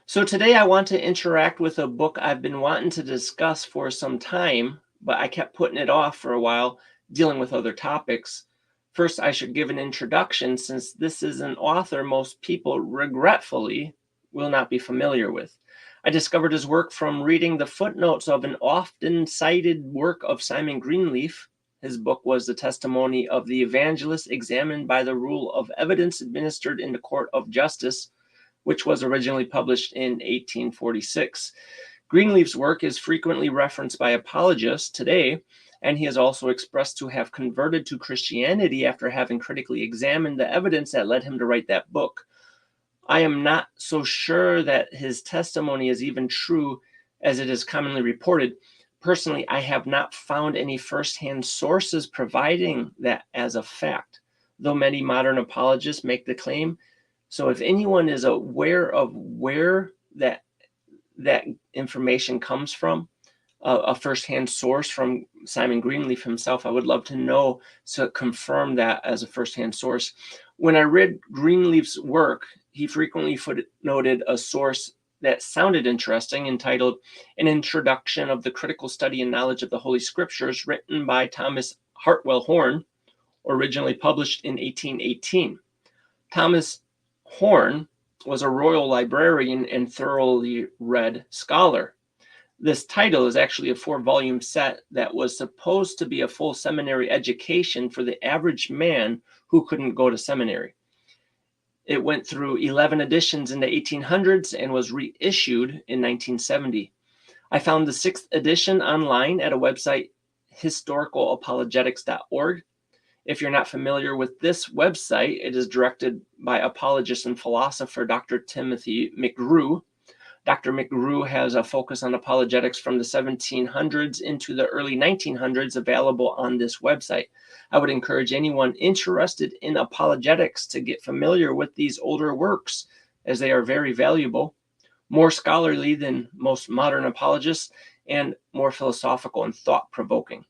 So today I want to interact with a book I've been wanting to discuss for some time, but I kept putting it off for a while, dealing with other topics. First, I should give an introduction since this is an author most people regretfully will not be familiar with. I discovered his work from reading the footnotes of an often cited work of Simon Greenleaf. His book was the testimony of the evangelist examined by the rule of evidence administered in the court of justice, which was originally published in 1846. Greenleaf's work is frequently referenced by apologists today, and he is also expressed to have converted to Christianity after having critically examined the evidence that led him to write that book. I am not so sure that his testimony is even true as it is commonly reported. Personally, I have not found any firsthand sources providing that as a fact, though many modern apologists make the claim. So if anyone is aware of where that information comes from, a firsthand source from Simon Greenleaf himself, I would love to know to confirm that as a firsthand source. When I read Greenleaf's work, he frequently footnoted a source that sounded interesting, entitled An Introduction of the Critical Study and Knowledge of the Holy Scriptures, written by Thomas Hartwell Horne, originally published in 1818. Thomas Horne was a royal librarian and thoroughly read scholar. This title is actually a 4-volume set that was supposed to be a full seminary education for the average man who couldn't go to seminary. It went through 11 editions in the 1800s and was reissued in 1970. I found the 6th edition online at a website, historicalapologetics.org. If you're not familiar with this website, it is directed by apologist and philosopher Dr. Timothy McGrew. Dr. McGrew has a focus on apologetics from the 1700s into the early 1900s, available on this website. I would encourage anyone interested in apologetics to get familiar with these older works, as they are very valuable, more scholarly than most modern apologists, and more philosophical and thought-provoking.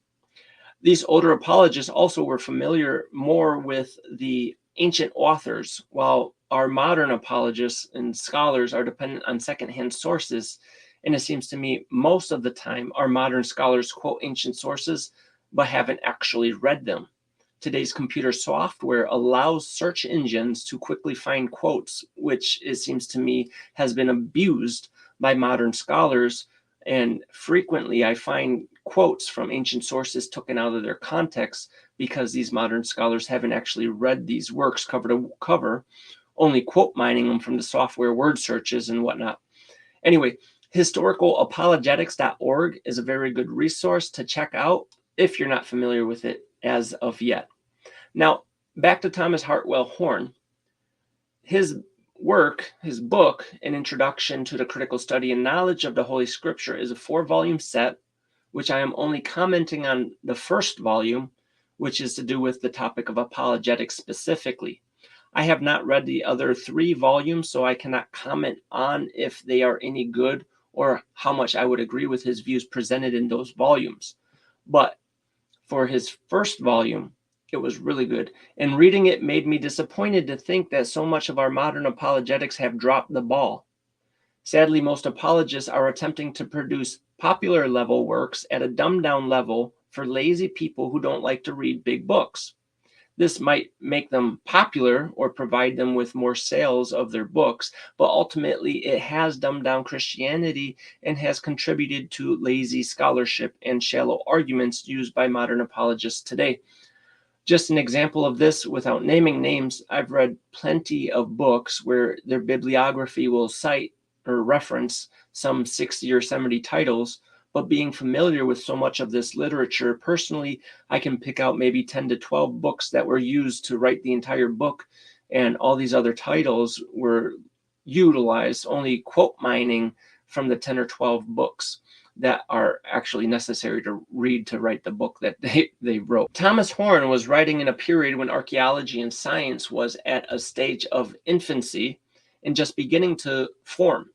These older apologists also were familiar more with the ancient authors, while our modern apologists and scholars are dependent on secondhand sources. And it seems to me most of the time our modern scholars quote ancient sources but haven't actually read them. Today's computer software allows search engines to quickly find quotes, which it seems to me has been abused by modern scholars. And frequently I find quotes from ancient sources taken out of their context because these modern scholars haven't actually read these works cover to cover, only quote mining them from the software word searches and whatnot. Anyway, historicalapologetics.org is a very good resource to check out if you're not familiar with it as of yet. Now, back to Thomas Hartwell Horne. His book, An Introduction to the Critical Study and Knowledge of the Holy Scripture, is a 4-volume set, which I am only commenting on the first volume, which is to do with the topic of apologetics specifically. I have not read the other 3 volumes, so I cannot comment on if they are any good or how much I would agree with his views presented in those volumes. But for his first volume, it was really good. And reading it made me disappointed to think that so much of our modern apologetics have dropped the ball. Sadly, most apologists are attempting to produce popular level works at a dumbed down level for lazy people who don't like to read big books. This might make them popular or provide them with more sales of their books, but ultimately it has dumbed down Christianity and has contributed to lazy scholarship and shallow arguments used by modern apologists today. Just an example of this, without naming names, I've read plenty of books where their bibliography will cite or reference some 60 or 70 titles, but being familiar with so much of this literature, personally, I can pick out maybe 10 to 12 books that were used to write the entire book, and all these other titles were utilized, only quote mining from the 10 or 12 books that are actually necessary to read to write the book that they wrote. Thomas Horne was writing in a period when archaeology and science was at a stage of infancy and just beginning to form.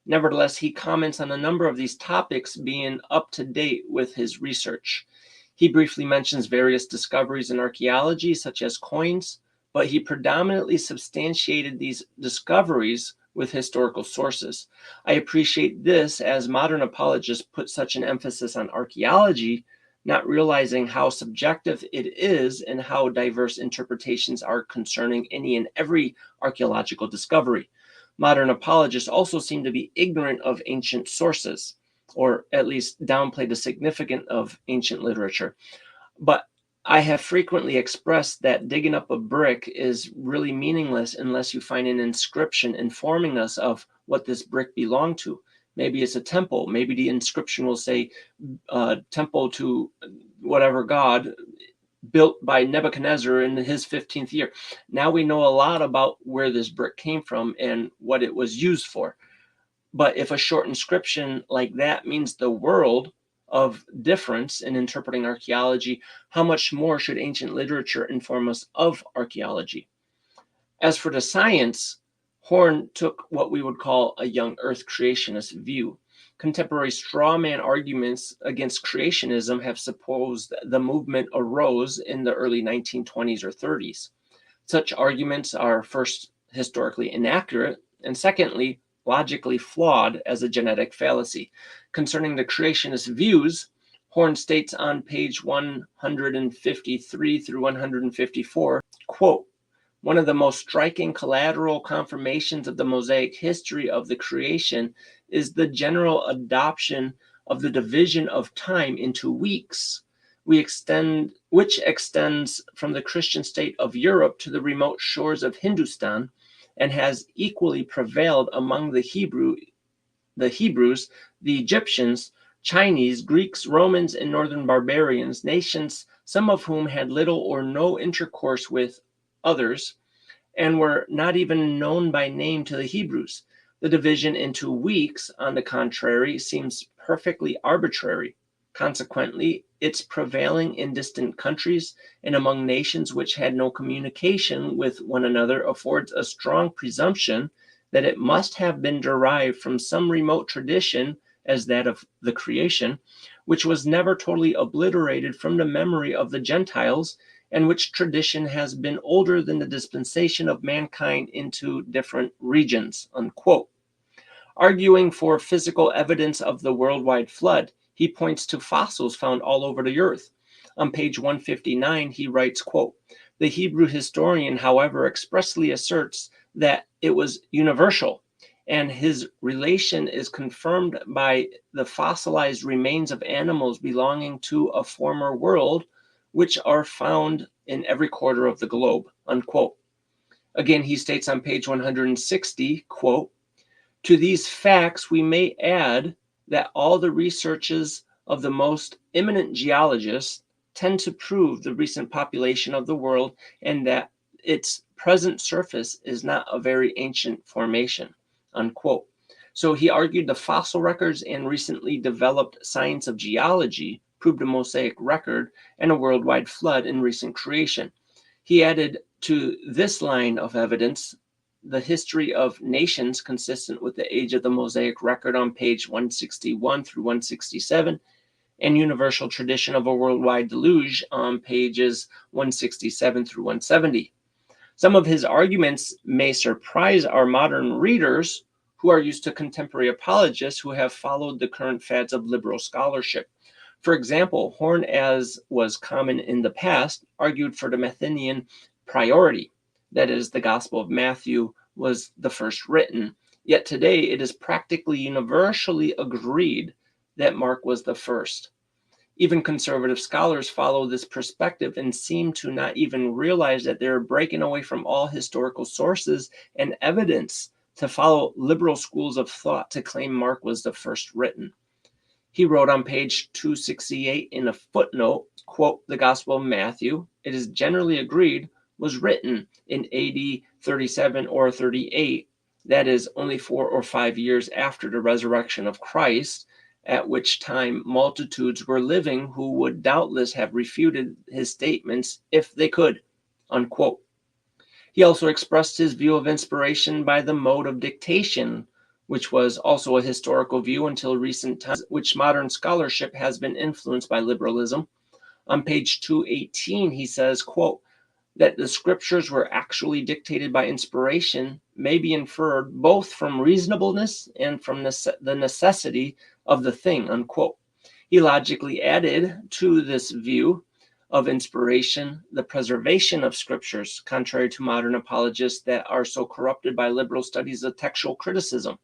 Nevertheless, he comments on a number of these topics being up to date with his research. He briefly mentions various discoveries in archaeology, such as coins, but he predominantly substantiated these discoveries with historical sources. I appreciate this as modern apologists put such an emphasis on archaeology, not realizing how subjective it is and how diverse interpretations are concerning any and every archaeological discovery. Modern apologists also seem to be ignorant of ancient sources, or at least downplay the significance of ancient literature. But I have frequently expressed that digging up a brick is really meaningless unless you find an inscription informing us of what this brick belonged to. Maybe it's a temple. Maybe the inscription will say temple to whatever god, built by Nebuchadnezzar in his 15th year. Now we know a lot about where this brick came from and what it was used for. But if a short inscription like that means the world of difference in interpreting archaeology, how much more should ancient literature inform us of archaeology? As for the science, Horne took what we would call a young earth creationist view. Contemporary straw man arguments against creationism have supposed the movement arose in the early 1920s or 30s. Such arguments are first historically inaccurate, and secondly, logically flawed as a genetic fallacy. Concerning the creationist views, Horne states on page 153 through 154, quote, "One of the most striking collateral confirmations of the Mosaic history of the creation is the general adoption of the division of time into weeks, which extends from the Christian state of Europe to the remote shores of Hindustan, and has equally prevailed among the Hebrews, the Egyptians, Chinese, Greeks, Romans, and northern barbarians, nations some of whom had little or no intercourse with others, and were not even known by name to the Hebrews. The division into weeks, on the contrary, seems perfectly arbitrary. Consequently, its prevailing in distant countries and among nations which had no communication with one another affords a strong presumption that it must have been derived from some remote tradition as that of the creation, which was never totally obliterated from the memory of the Gentiles, and which tradition has been older than the dispensation of mankind into different regions," unquote. Arguing for physical evidence of the worldwide flood, he points to fossils found all over the earth. On page 159, he writes, quote, "The Hebrew historian, however, expressly asserts that it was universal, and his relation is confirmed by the fossilized remains of animals belonging to a former world, which are found in every quarter of the globe," unquote. Again, he states on page 160, quote, "To these facts we may add that all the researches of the most eminent geologists tend to prove the recent population of the world and that its present surface is not a very ancient formation," unquote. So he argued the fossil records and recently developed science of geology proved a Mosaic record and a worldwide flood in recent creation. He added to this line of evidence the history of nations consistent with the age of the Mosaic record on page 161 through 167, and universal tradition of a worldwide deluge on pages 167 through 170. Some of his arguments may surprise our modern readers who are used to contemporary apologists who have followed the current fads of liberal scholarship. For example, Horne, as was common in the past, argued for the Matthean priority. That is, the Gospel of Matthew was the first written. Yet today it is practically universally agreed that Mark was the first. Even conservative scholars follow this perspective and seem to not even realize that they're breaking away from all historical sources and evidence to follow liberal schools of thought to claim Mark was the first written. He wrote on page 268 in a footnote, quote, "The Gospel of Matthew, it is generally agreed, was written in AD 37 or 38, that is, only 4 or 5 years after the resurrection of Christ, at which time multitudes were living who would doubtless have refuted his statements if they could," unquote. He also expressed his view of inspiration by the mode of dictation, which was also a historical view until recent times, which modern scholarship has been influenced by liberalism. On page 218, he says, quote, That the scriptures were actually dictated by inspiration may be inferred both from reasonableness and from the necessity of the thing, unquote. He logically added to this view of inspiration the preservation of scriptures, contrary to modern apologists that are so corrupted by liberal studies of textual criticism.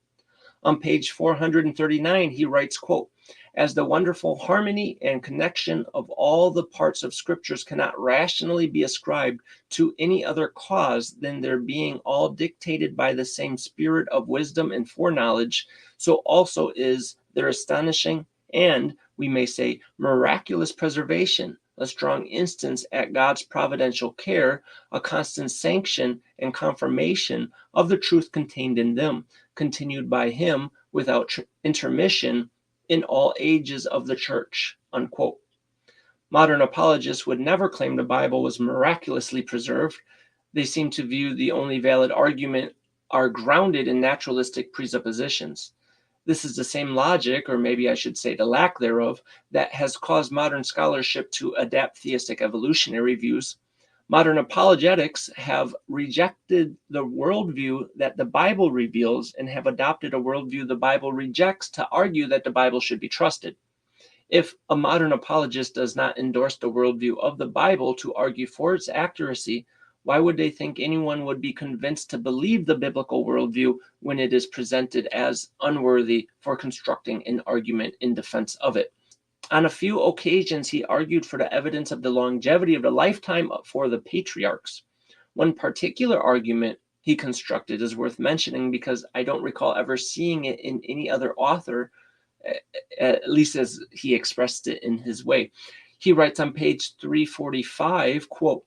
On page 439, he writes, quote, as the wonderful harmony and connection of all the parts of scriptures cannot rationally be ascribed to any other cause than their being all dictated by the same spirit of wisdom and foreknowledge, so also is their astonishing and, we may say, miraculous preservation, a strong instance at God's providential care, a constant sanction and confirmation of the truth contained in them, continued by him without intermission in all ages of the church, unquote. Modern apologists would never claim the Bible was miraculously preserved. They seem to view the only valid argument are grounded in naturalistic presuppositions. This is the same logic, or maybe I should say the lack thereof, that has caused modern scholarship to adapt theistic evolutionary views. Modern apologetics have rejected the worldview that the Bible reveals and have adopted a worldview the Bible rejects to argue that the Bible should be trusted. If a modern apologist does not endorse the worldview of the Bible to argue for its accuracy, why would they think anyone would be convinced to believe the biblical worldview when it is presented as unworthy for constructing an argument in defense of it? On a few occasions, he argued for the evidence of the longevity of the lifetime for the patriarchs. One particular argument he constructed is worth mentioning because I don't recall ever seeing it in any other author, at least as he expressed it in his way. He writes on page 345, quote,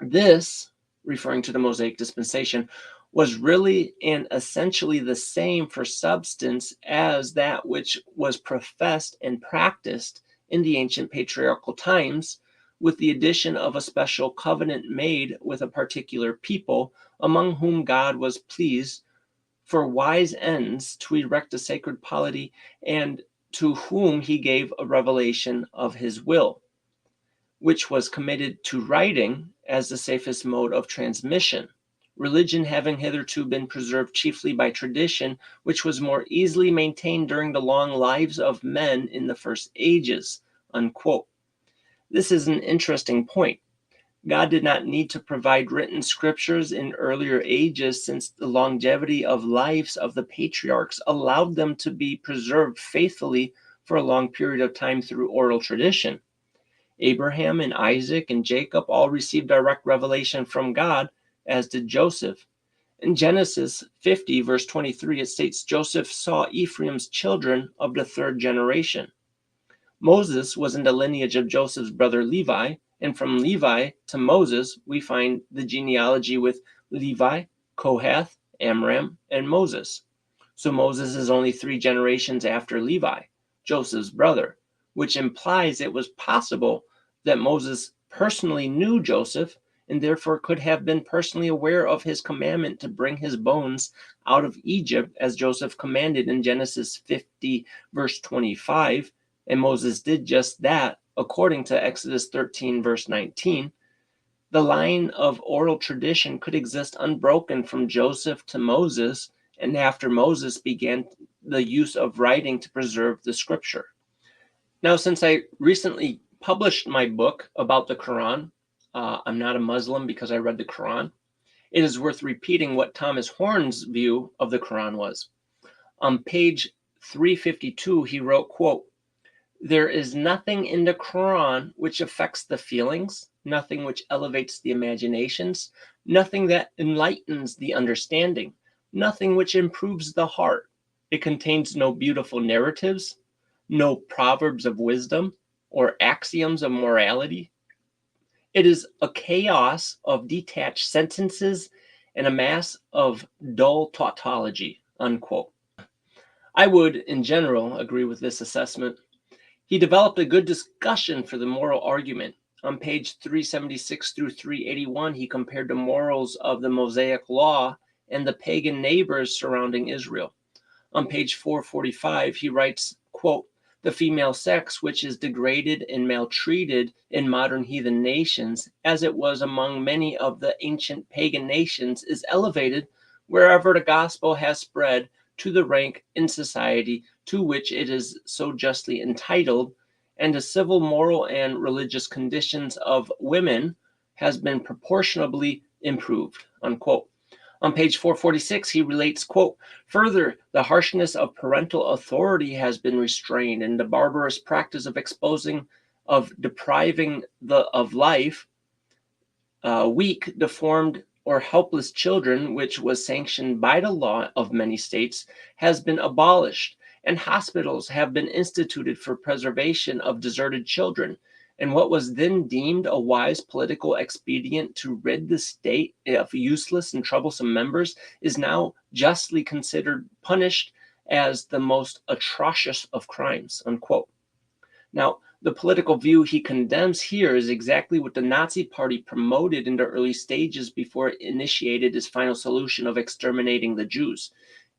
this, referring to the Mosaic dispensation, was really and essentially the same for substance as that which was professed and practiced in the ancient patriarchal times, with the addition of a special covenant made with a particular people, among whom God was pleased for wise ends to erect a sacred polity, and to whom he gave a revelation of his will, which was committed to writing as the safest mode of transmission, religion having hitherto been preserved chiefly by tradition, which was more easily maintained during the long lives of men in the first ages, unquote. This is an interesting point. God did not need to provide written scriptures in earlier ages, since the longevity of lives of the patriarchs allowed them to be preserved faithfully for a long period of time through oral tradition. Abraham and Isaac and Jacob all received direct revelation from God, as did Joseph. In Genesis 50, verse 23, it states Joseph saw Ephraim's children of the third generation. Moses was in the lineage of Joseph's brother Levi, and from Levi to Moses, we find the genealogy with Levi, Kohath, Amram, and Moses. So Moses is only 3 generations after Levi, Joseph's brother, which implies it was possible that Moses personally knew Joseph and therefore could have been personally aware of his commandment to bring his bones out of Egypt, as Joseph commanded in Genesis 50, verse 25, and Moses did just that according to Exodus 13, verse 19. The line of oral tradition could exist unbroken from Joseph to Moses, and after Moses began the use of writing to preserve the scripture. Now, since I recently published my book about the Quran, I'm not a Muslim because I read the Quran, it is worth repeating what Thomas Horne's view of the Quran was. On page 352, he wrote, quote, there is nothing in the Quran which affects the feelings, nothing which elevates the imaginations, nothing that enlightens the understanding, nothing which improves the heart. It contains no beautiful narratives, no proverbs of wisdom or axioms of morality. It is a chaos of detached sentences and a mass of dull tautology, unquote. I would, in general, agree with this assessment. He developed a good discussion for the moral argument. On page 376 through 381, he compared the morals of the Mosaic law and the pagan neighbors surrounding Israel. On page 445, he writes, quote, The female sex, which is degraded and maltreated in modern heathen nations, as it was among many of the ancient pagan nations, is elevated wherever the gospel has spread to the rank in society to which it is so justly entitled, and the civil, moral, and religious conditions of women has been proportionably improved, unquote. On page 446, he relates, quote, further, the harshness of parental authority has been restrained, and the barbarous practice of depriving of life weak, deformed, or helpless children, which was sanctioned by the law of many states, has been abolished, and hospitals have been instituted for preservation of deserted children. And what was then deemed a wise political expedient to rid the state of useless and troublesome members is now justly considered punished as the most atrocious of crimes, unquote. Now, the political view he condemns here is exactly what the Nazi Party promoted in the early stages before it initiated its final solution of exterminating the Jews.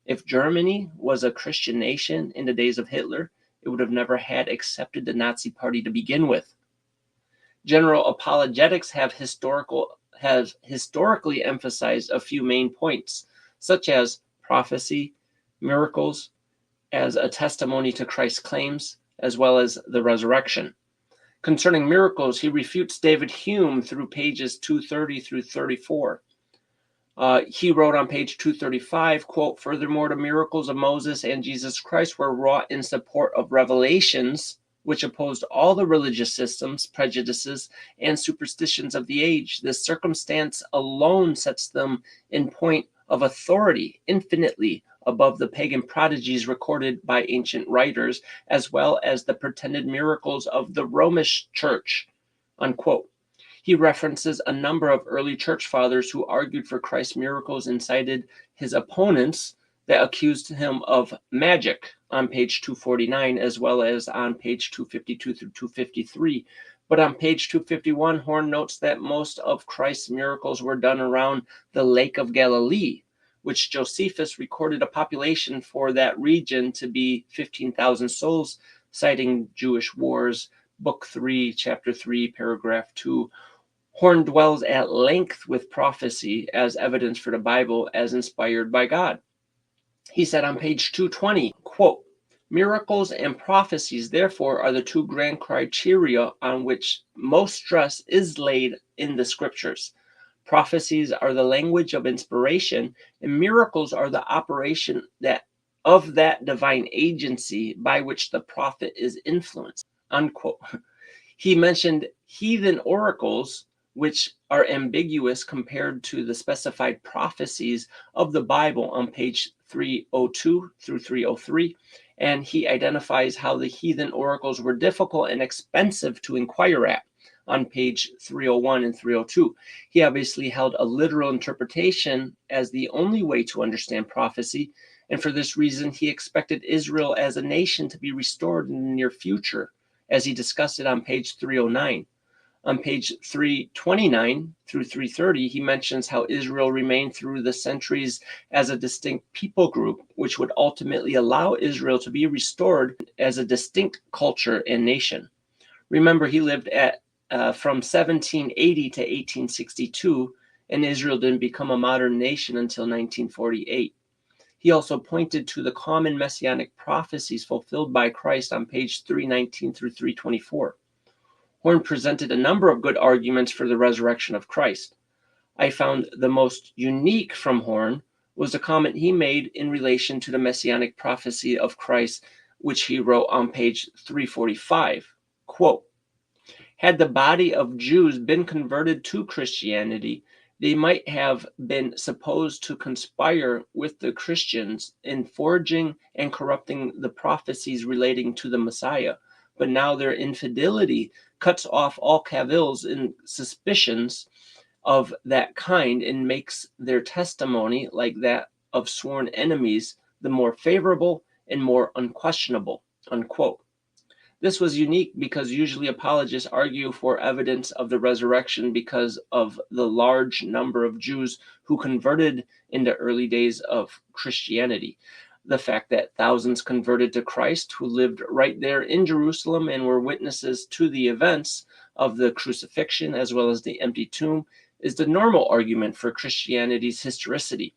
If Germany was a Christian nation in the days of Hitler, it would have never had accepted the Nazi Party to begin with. General Apologetics has historically emphasized a few main points, such as prophecy, miracles, as a testimony to Christ's claims, as well as the resurrection. Concerning miracles, he refutes David Hume through pages 230 through 34. He wrote on page 235, quote, furthermore, the miracles of Moses and Jesus Christ were wrought in support of revelations which opposed all the religious systems, prejudices, and superstitions of the age. This circumstance alone sets them in point of authority infinitely above the pagan prodigies recorded by ancient writers, as well as the pretended miracles of the Romish Church, unquote. He references a number of early church fathers who argued for Christ's miracles and cited his opponents that accused him of magic on page 249, as well as on page 252 through 253. But on page 251, Horne notes that most of Christ's miracles were done around the Lake of Galilee, which Josephus recorded a population for that region to be 15,000 souls, citing Jewish Wars, Book 3, Chapter 3, Paragraph 2. Horne dwells at length with prophecy as evidence for the Bible as inspired by God. He said on page 220, quote, miracles and prophecies, therefore, are the two grand criteria on which most stress is laid in the scriptures. Prophecies are the language of inspiration, and miracles are the operation of that divine agency by which the prophet is influenced, unquote. He mentioned heathen oracles, which are ambiguous compared to the specified prophecies of the Bible on page 302 through 303, and he identifies how the heathen oracles were difficult and expensive to inquire at on page 301 and 302. He obviously held a literal interpretation as the only way to understand prophecy, and for this reason he expected Israel as a nation to be restored in the near future, as he discussed it on page 309. On page 329 through 330, he mentions how Israel remained through the centuries as a distinct people group, which would ultimately allow Israel to be restored as a distinct culture and nation. Remember, he lived from 1780 to 1862, and Israel didn't become a modern nation until 1948. He also pointed to the common messianic prophecies fulfilled by Christ on page 319 through 324. Horne presented a number of good arguments for the resurrection of Christ. I found the most unique from Horne was the comment he made in relation to the messianic prophecy of Christ, which he wrote on page 345. Quote, had the body of Jews been converted to Christianity, they might have been supposed to conspire with the Christians in forging and corrupting the prophecies relating to the Messiah. But now their infidelity cuts off all cavils and suspicions of that kind and makes their testimony, like that of sworn enemies, the more favorable and more unquestionable, unquote. This was unique because usually apologists argue for evidence of the resurrection because of the large number of Jews who converted in the early days of Christianity. the fact that thousands converted to Christ who lived right there in Jerusalem and were witnesses to the events of the crucifixion as well as the empty tomb is the normal argument for Christianity's historicity.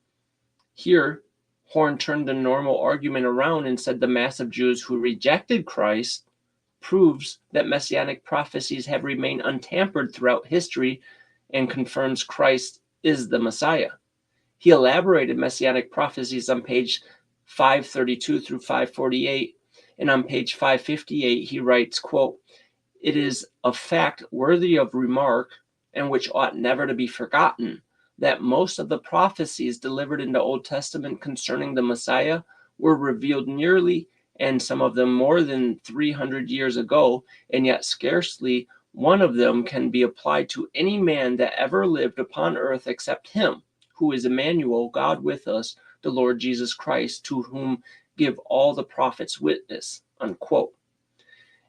Here, Horne turned the normal argument around and said the mass of Jews who rejected Christ proves that messianic prophecies have remained untampered throughout history and confirms Christ is the Messiah. He elaborated messianic prophecies on page 532 through 548, and on page 558 he writes, quote, "It is a fact worthy of remark and which ought never to be forgotten that most of the prophecies delivered in the Old Testament concerning the Messiah were revealed nearly and some of them more than 300 years ago, and yet scarcely one of them can be applied to any man that ever lived upon earth except him, who is Emmanuel, God with us, the Lord Jesus Christ, to whom give all the prophets witness," unquote.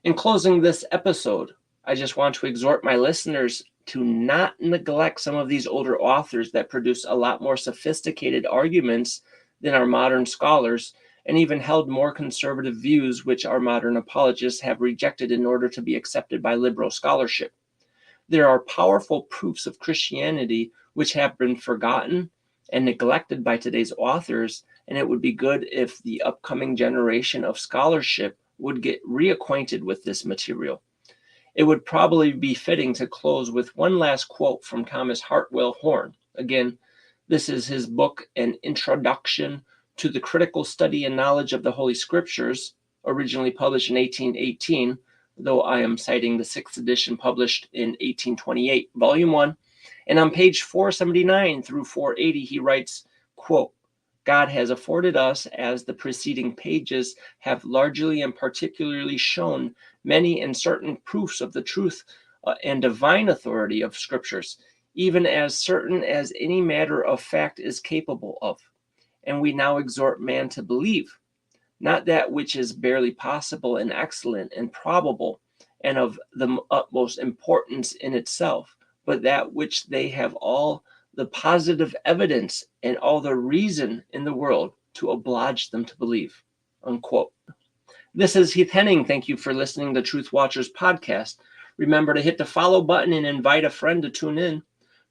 In closing this episode, I just want to exhort my listeners to not neglect some of these older authors that produce a lot more sophisticated arguments than our modern scholars, and even held more conservative views which our modern apologists have rejected in order to be accepted by liberal scholarship. There are powerful proofs of Christianity which have been forgotten and neglected by today's authors, and it would be good if the upcoming generation of scholarship would get reacquainted with this material. It would probably be fitting to close with one last quote from Thomas Hartwell Horne. Again, this is his book, An Introduction to the Critical Study and Knowledge of the Holy Scriptures, originally published in 1818, though I am citing the 6th edition published in 1828, Volume 1. And on page 479 through 480, he writes, quote, "God has afforded us, as the preceding pages have largely and particularly shown, many and certain proofs of the truth and divine authority of Scriptures, even as certain as any matter of fact is capable of. And we now exhort man to believe, not that which is barely possible and excellent and probable and of the utmost importance in itself, but that which they have all the positive evidence and all the reason in the world to oblige them to believe," unquote. This is Heath Henning. Thank you for listening to Truth Watchers podcast. Remember to hit the follow button and invite a friend to tune in.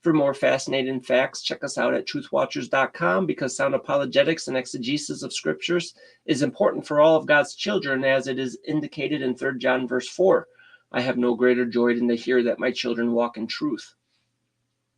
For more fascinating facts, check us out at truthwatchers.com, because sound apologetics and exegesis of scriptures is important for all of God's children, as it is indicated in 3 John verse 4. "I have no greater joy than to hear that my children walk in truth."